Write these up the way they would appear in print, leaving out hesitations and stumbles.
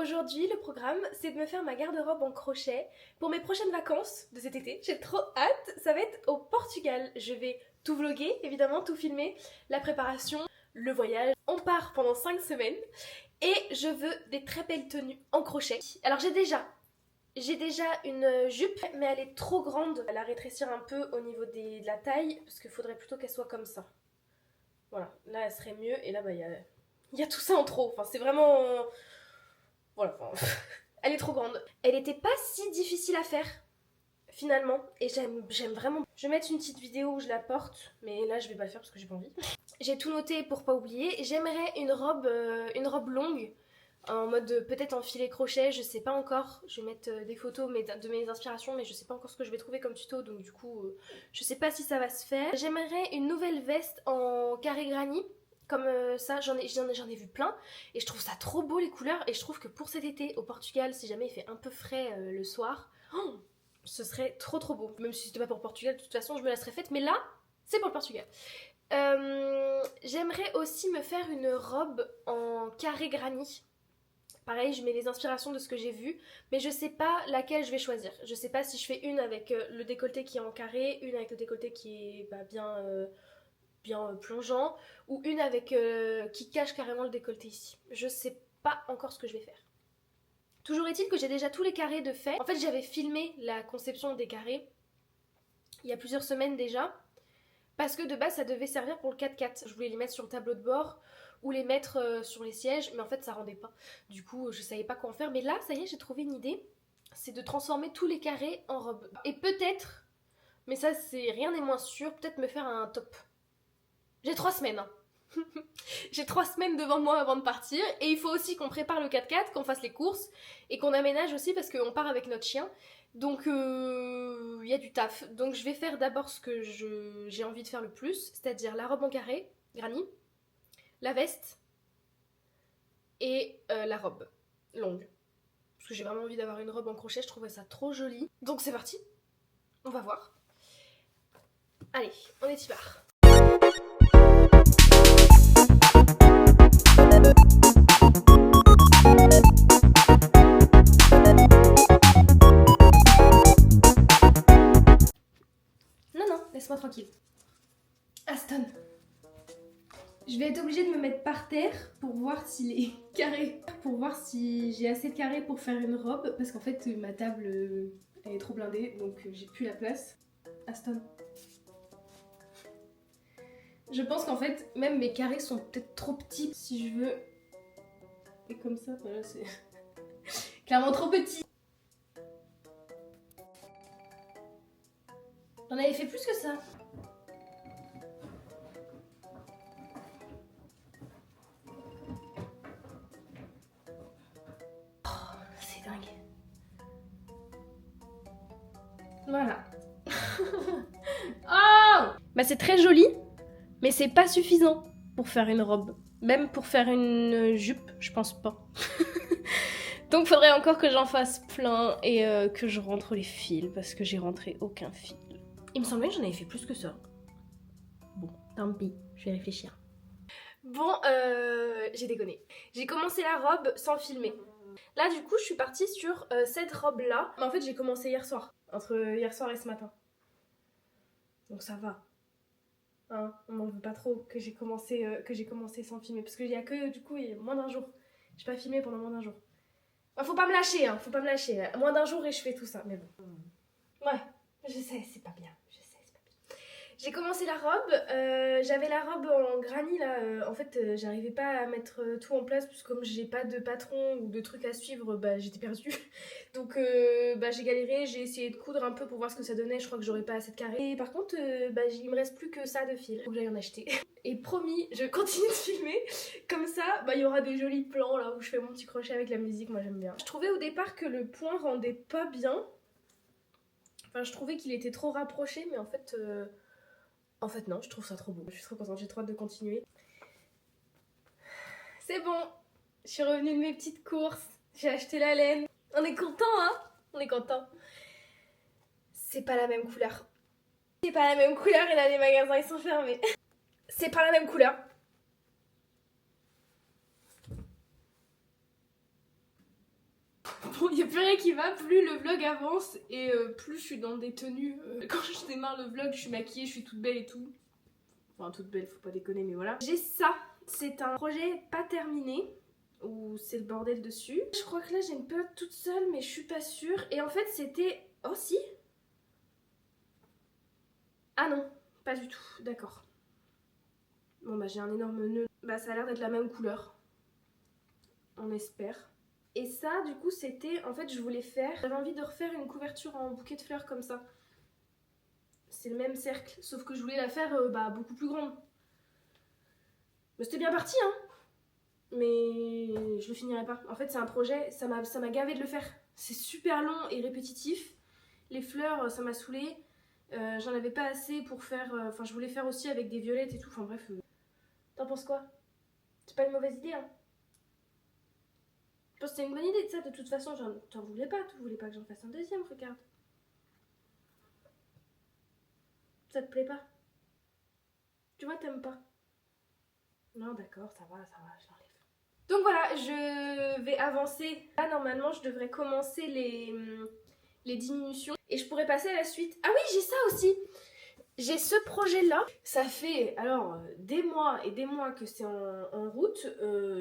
Aujourd'hui, le programme, c'est de me faire ma garde-robe en crochet pour mes prochaines vacances de cet été. J'ai trop hâte, ça va être au Portugal. Je vais tout vlogger, évidemment, tout filmer, la préparation, le voyage. On part pendant 5 semaines et je veux des très belles tenues en crochet. Alors j'ai déjà une jupe, mais elle est trop grande. Elle va rétrécir un peu au niveau de la taille, parce qu'il faudrait plutôt qu'elle soit comme ça. Voilà, là elle serait mieux, et là bah il y a tout ça en trop. Enfin c'est vraiment... Voilà, enfin, elle est trop grande. Elle était pas si difficile à faire, finalement, et j'aime vraiment. Je vais mettre une petite vidéo où je la porte, mais là je vais pas le faire parce que j'ai pas envie. J'ai tout noté pour pas oublier. J'aimerais une robe longue, en mode peut-être en filet crochet, je sais pas encore. Je vais mettre des photos de mes inspirations, mais je sais pas encore ce que je vais trouver comme tuto, donc du coup, je sais pas si ça va se faire. J'aimerais une nouvelle veste en carré granit. Comme ça, j'en ai vu plein et je trouve ça trop beau les couleurs, et je trouve que pour cet été au Portugal, si jamais il fait un peu frais le soir, ce serait trop beau. Même si c'était pas pour Portugal, de toute façon je me la serais faite, mais là c'est pour le Portugal. J'aimerais aussi me faire une robe en carré granit. Pareil, je mets les inspirations de ce que j'ai vu, mais je sais pas laquelle je vais choisir. Je sais pas si je fais une avec le décolleté qui est en carré, une avec le décolleté qui est bien plongeant, ou une avec qui cache carrément le décolleté ici. Je sais pas encore ce que je vais faire. Toujours est-il que j'ai déjà tous les carrés de fait. En fait, j'avais filmé la conception des carrés il y a plusieurs semaines déjà, parce que de base ça devait servir pour le 4x4. Je voulais les mettre sur le tableau de bord ou les mettre sur les sièges, mais en fait ça rendait pas. Du coup, je savais pas quoi en faire, mais là, ça y est, j'ai trouvé une idée. C'est de transformer tous les carrés en robe. Et peut-être, mais ça c'est rien n'est moins sûr, peut-être me faire un top. J'ai 3 semaines. Hein. J'ai 3 semaines devant moi avant de partir. Et il faut aussi qu'on prépare le 4x4, qu'on fasse les courses et qu'on aménage aussi parce qu'on part avec notre chien. Donc il y a du taf. Donc je vais faire d'abord ce que j'ai envie de faire le plus, c'est-à-dire la robe en carré, granny, la veste et la robe longue. Parce que j'ai vraiment envie d'avoir une robe en crochet, je trouvais ça trop joli. Donc c'est parti, on va voir. Allez, on est y part. Non, laisse-moi tranquille. Aston. Je vais être obligée de me mettre par terre pour voir s'il est carré. Pour voir si j'ai assez de carré pour faire une robe. Parce qu'en fait, ma table, elle est trop blindée. Donc j'ai plus la place. Aston. Je pense qu'en fait, même mes carrés sont peut-être trop petits. Si je veux... Et comme ça, voilà, c'est... clairement trop petit. J'en avais fait plus que ça. Oh, c'est dingue. Voilà. Oh, bah c'est très joli, mais c'est pas suffisant pour faire une robe. Même pour faire une jupe, je pense pas. Donc faudrait encore que j'en fasse plein et que je rentre les fils, parce que j'ai rentré aucun fil. Il me semblait que j'en avais fait plus que ça. Bon, tant pis, je vais réfléchir. Bon, j'ai déconné. J'ai commencé la robe sans filmer. Là du coup je suis partie sur cette robe là. Mais en fait j'ai commencé hier soir, entre hier soir et ce matin. Donc ça va. Hein, on m'en veut pas trop que j'ai commencé sans filmer. Parce qu'il y a que du coup il y a moins d'un jour. J'ai pas filmé pendant moins d'un jour. Faut pas me lâcher, hein, faut pas me lâcher. Moins d'un jour et je fais tout ça, mais bon. Ouais, je sais, c'est pas bien. Je sais, c'est pas bien. J'ai commencé la robe, j'avais la robe en granny là. En fait, j'arrivais pas à mettre tout en place, parce que comme j'ai pas de patron ou de trucs à suivre, bah j'étais perdue. Donc bah j'ai galéré, j'ai essayé de coudre un peu pour voir ce que ça donnait. Je crois que j'aurais pas assez de carré. Et par contre, bah il me reste plus que ça de fil. Faut que j'aille en acheter. Et promis, je continue de filmer. Comme ça, bah il y aura des jolis plans là où je fais mon petit crochet avec la musique. Moi j'aime bien. Je trouvais au départ que le point rendait pas bien. Enfin, je trouvais qu'il était trop rapproché, mais en fait non, je trouve ça trop beau. Je suis trop contente, j'ai trop hâte de continuer. C'est bon, je suis revenue de mes petites courses. J'ai acheté la laine. On est content, hein? On est content. C'est pas la même couleur. C'est pas la même couleur et là les magasins ils sont fermés. C'est pas la même couleur. Bon, il n'y a plus rien qui va, plus le vlog avance et plus je suis dans des tenues. Quand je démarre le vlog, je suis maquillée, je suis toute belle et tout. Enfin, toute belle, faut pas déconner, mais voilà. J'ai ça, c'est un projet pas terminé, où c'est le bordel dessus. Je crois que là j'ai une pelote toute seule, mais je suis pas sûre. Et en fait, c'était... Oh si. Ah non, pas du tout, d'accord. Bon bah j'ai un énorme nœud. Bah ça a l'air d'être la même couleur. On espère. Et ça du coup c'était, en fait je voulais faire, j'avais envie de refaire une couverture en bouquet de fleurs comme ça. C'est le même cercle, sauf que je voulais la faire beaucoup plus grande. Mais c'était bien parti hein. Mais je le finirai pas. En fait c'est un projet, ça m'a gavé de le faire. C'est super long et répétitif. Les fleurs ça m'a saoulée. J'en avais pas assez pour faire, enfin je voulais faire aussi avec des violettes et tout, enfin bref. T'en penses quoi? C'est pas une mauvaise idée hein. Je pense que c'est une bonne idée de ça, de toute façon, t'en voulais pas, tu voulais pas que j'en fasse un deuxième, regarde. Ça te plaît pas? Tu vois, t'aimes pas? Non, d'accord, ça va, je l'enlève. Donc voilà, je vais avancer. Là, normalement, je devrais commencer les diminutions. Et je pourrais passer à la suite. Ah oui, j'ai ça aussi! J'ai ce projet-là. Ça fait alors des mois et des mois que c'est en route.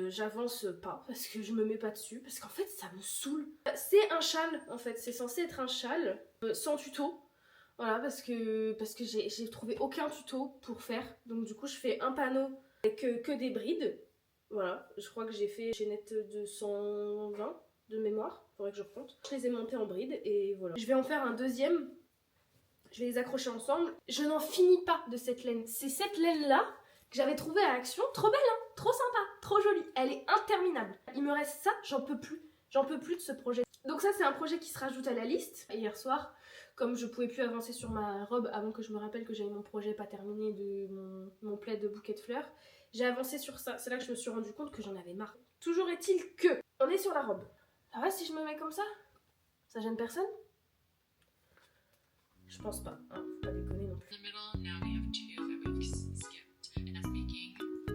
J'avance pas parce que je me mets pas dessus. Parce qu'en fait, ça me saoule. C'est un châle, en fait. C'est censé être un châle sans tuto. Voilà, parce que j'ai trouvé aucun tuto pour faire. Donc du coup, je fais un panneau avec que des brides. Voilà, je crois que j'ai fait chaînette de 120 de mémoire. Faudrait que je recompte. Je les ai montées en brides et voilà. Je vais en faire un deuxième. Je vais les accrocher ensemble. Je n'en finis pas de cette laine. C'est cette laine-là que j'avais trouvée à Action. Trop belle, hein? Trop sympa, trop jolie. Elle est interminable. Il me reste ça, j'en peux plus. J'en peux plus de ce projet. Donc ça, c'est un projet qui se rajoute à la liste. Hier soir, comme je pouvais plus avancer sur ma robe avant que je me rappelle que j'avais mon projet pas terminé de mon plaid de bouquet de fleurs, j'ai avancé sur ça. C'est là que je me suis rendu compte que j'en avais marre. Toujours est-il que on est sur la robe. Ça va si je me mets comme ça? Ça gêne personne? Je pense pas, hein, faut pas déconner non plus.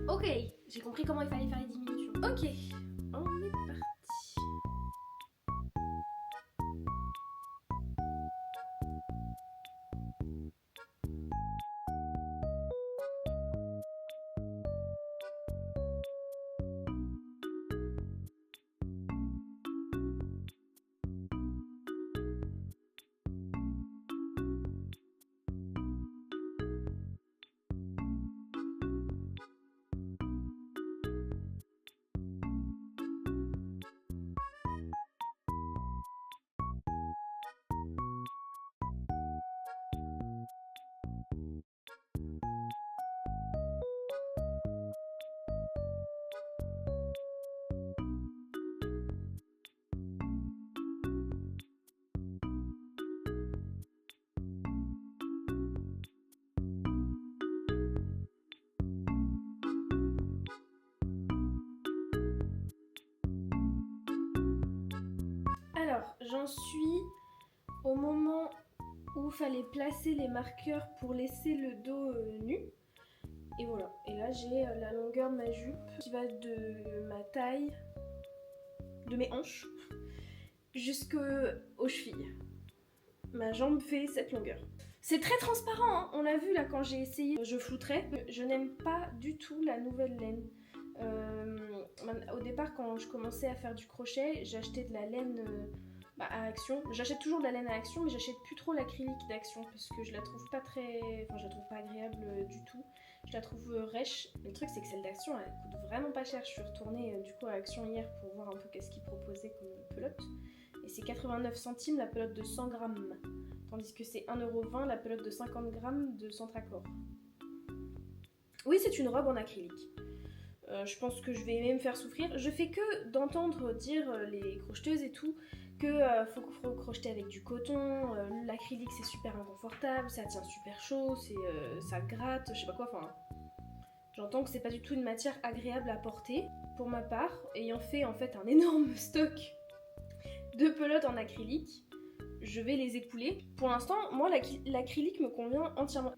Ok, j'ai compris comment il fallait faire les diminutions. Ok, on est parti. Alors, j'en suis au moment où il fallait placer les marqueurs pour laisser le dos nu. Et voilà. Et là, j'ai la longueur de ma jupe qui va de ma taille, de mes hanches, jusqu'aux chevilles. Ma jambe fait cette longueur. C'est très transparent, hein. On l'a vu là quand j'ai essayé, je flouterais. Je n'aime pas du tout la nouvelle laine. Au départ, quand je commençais à faire du crochet, j'achetais de la laine à Action. J'achète toujours de la laine à Action, mais j'achète plus trop l'acrylique d'Action parce que je la trouve pas très... Enfin, je la trouve pas agréable du tout. Je la trouve rêche. Le truc, c'est que celle d'Action, elle coûte vraiment pas cher. Je suis retournée du coup à Action hier pour voir un peu qu'est-ce qu'ils proposaient comme pelote. Et c'est 89 centimes la pelote de 100 grammes. Tandis que c'est 1,20€ la pelote de 50 grammes de Centracor. Oui, c'est une robe en acrylique. Je pense que je vais même me faire souffrir. Je fais que d'entendre dire les crocheteuses et tout que faut crocheter avec du coton, l'acrylique c'est super inconfortable, ça tient super chaud, ça gratte, je sais pas quoi, enfin... J'entends que c'est pas du tout une matière agréable à porter. Pour ma part, ayant fait en fait un énorme stock de pelotes en acrylique, je vais les écouler. Pour l'instant, moi l'acrylique me convient entièrement.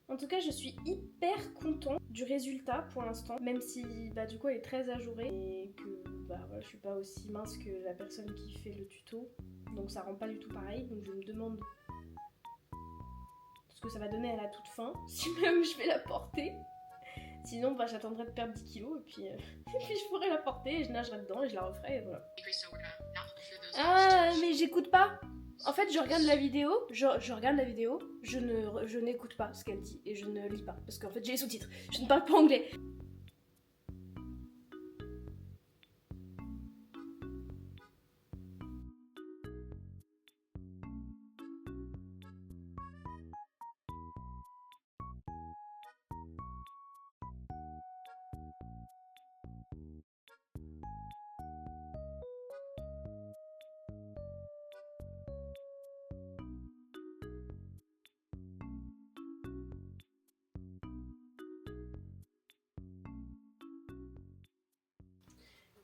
En tout cas, je suis hyper contente du résultat pour l'instant, même si du coup elle est très ajourée et que voilà, je suis pas aussi mince que la personne qui fait le tuto, donc ça rend pas du tout pareil, donc je me demande ce que ça va donner à la toute fin, si même je vais la porter. Sinon, bah, j'attendrai de perdre 10 kilos et puis, je pourrai la porter et je nagerai dedans et je la referai et voilà. Ah, mais j'écoute pas. En fait, je regarde la vidéo, je n'écoute pas ce qu'elle dit et je ne lis pas parce qu'en fait j'ai les sous-titres. Je ne parle pas anglais.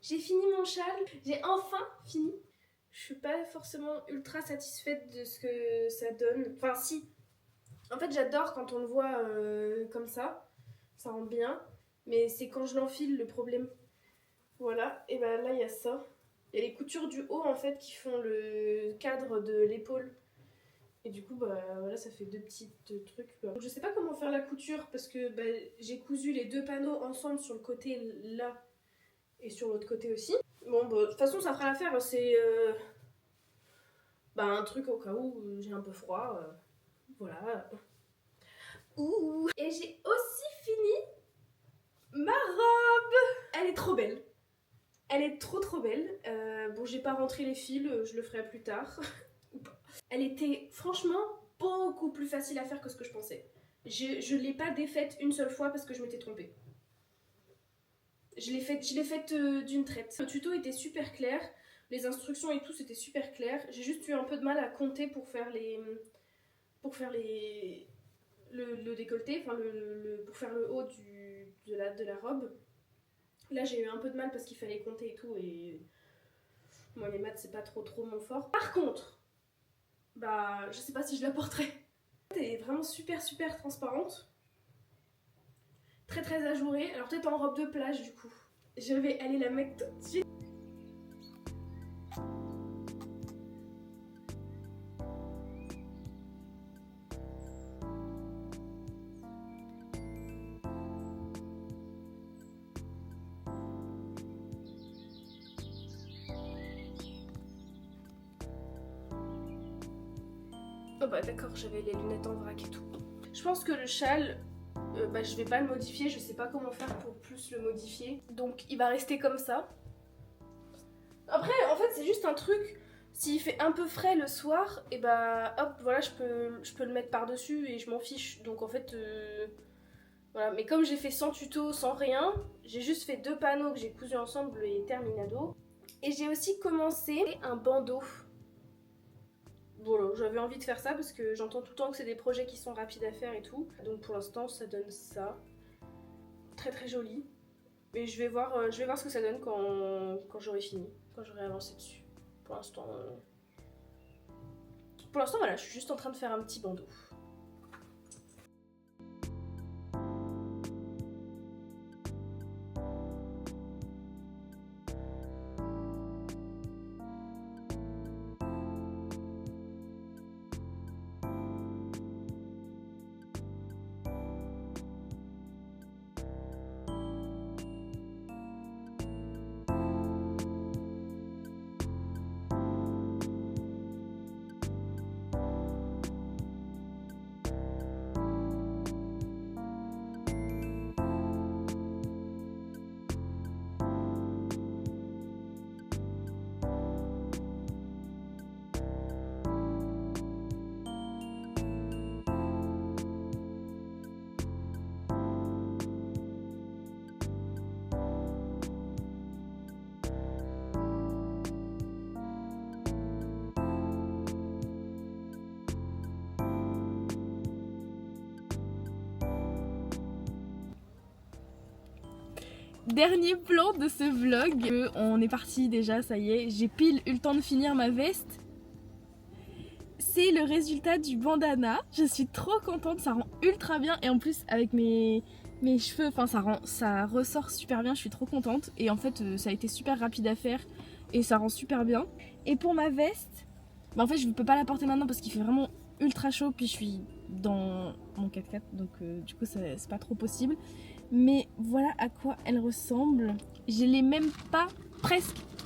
J'ai fini mon châle, j'ai enfin fini. Je suis pas forcément ultra satisfaite de ce que ça donne. Enfin si, en fait j'adore quand on le voit comme ça rend bien. Mais c'est quand je l'enfile le problème. Voilà, et ben là il y a ça. Il y a les coutures du haut en fait qui font le cadre de l'épaule. Et du coup bah voilà, ça fait deux petits trucs. Donc, je sais pas comment faire la couture parce que bah, j'ai cousu les deux panneaux ensemble sur le côté là et sur l'autre côté aussi. Bon bah de toute façon ça fera l'affaire, c'est bah, un truc au cas où j'ai un peu froid. Voilà. Ouh. Et j'ai aussi fini ma robe. Elle est trop belle. Elle est trop belle. Bon, j'ai pas rentré les fils, je le ferai plus tard. Elle était franchement beaucoup plus facile à faire que ce que je pensais. Je l'ai pas défaite une seule fois parce que je m'étais trompée. Je l'ai faite d'une traite. Le tuto était super clair, les instructions et tout c'était super clair. J'ai juste eu un peu de mal à compter pour faire le décolleté, enfin pour faire le haut de la robe. Là j'ai eu un peu de mal parce qu'il fallait compter et tout et moi les maths c'est pas trop mon fort. Par contre, bah je sais pas si je la porterai. Elle est vraiment super transparente. Très ajourée, alors peut-être en robe de plage du coup. Je vais aller la mettre tout de suite. Oh bah d'accord, j'avais les lunettes en vrac et tout. Je pense que le châle, bah, je vais pas le modifier, je sais pas comment faire pour plus le modifier. Donc il va rester comme ça. Après, en fait, c'est juste un truc, s'il fait un peu frais le soir, et bah hop, voilà, je peux le mettre par-dessus et je m'en fiche. Donc en fait, voilà. Mais comme j'ai fait sans tuto, sans rien, j'ai juste fait deux panneaux que j'ai cousus ensemble et terminado. Et j'ai aussi commencé un bandeau. Voilà, j'avais envie de faire ça parce que j'entends tout le temps que c'est des projets qui sont rapides à faire et tout. Donc pour l'instant ça donne ça. Très joli. Mais je vais voir ce que ça donne quand j'aurai fini, quand j'aurai avancé dessus. Pour l'instant voilà, je suis juste en train de faire un petit bandeau. Dernier plan de ce vlog, on est parti déjà, ça y est, j'ai pile eu le temps de finir ma veste. C'est le résultat du bandana, je suis trop contente, ça rend ultra bien et en plus avec mes mes cheveux, enfin ça ressort super bien, je suis trop contente. Et en fait ça a été super rapide à faire et ça rend super bien. Et pour ma veste, bah en fait je ne peux pas la porter maintenant parce qu'il fait vraiment ultra chaud, puis je suis dans mon 4x4 donc du coup c'est pas trop possible. Mais voilà à quoi elle ressemble. Je l'ai même pas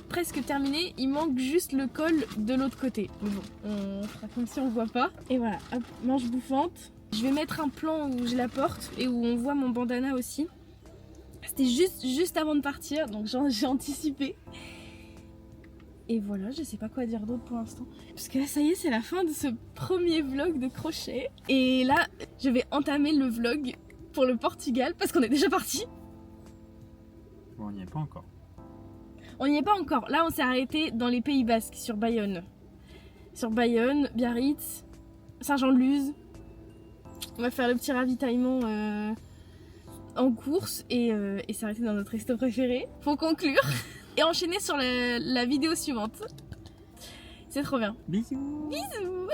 presque terminée, il manque juste le col de l'autre côté. Mais bon, on fera comme si on voit pas. Et voilà, hop, manche bouffante. Je vais mettre un plan où je la porte et où on voit mon bandana aussi. C'était juste avant de partir, donc j'ai anticipé. Et voilà, je sais pas quoi dire d'autre pour l'instant. Parce que là, ça y est, c'est la fin de ce premier vlog de crochet. Et là, je vais entamer le vlog pour le Portugal parce qu'on est déjà parti. Bon, on n'y est pas encore. On n'y est pas encore. Là, on s'est arrêté dans les Pays Basques, sur Bayonne. Sur Bayonne, Biarritz, Saint-Jean-de-Luz. On va faire le petit ravitaillement en course et s'arrêter dans notre resto préféré. Faut conclure et enchaîner sur la vidéo suivante. C'est trop bien. Bisous. Bisous.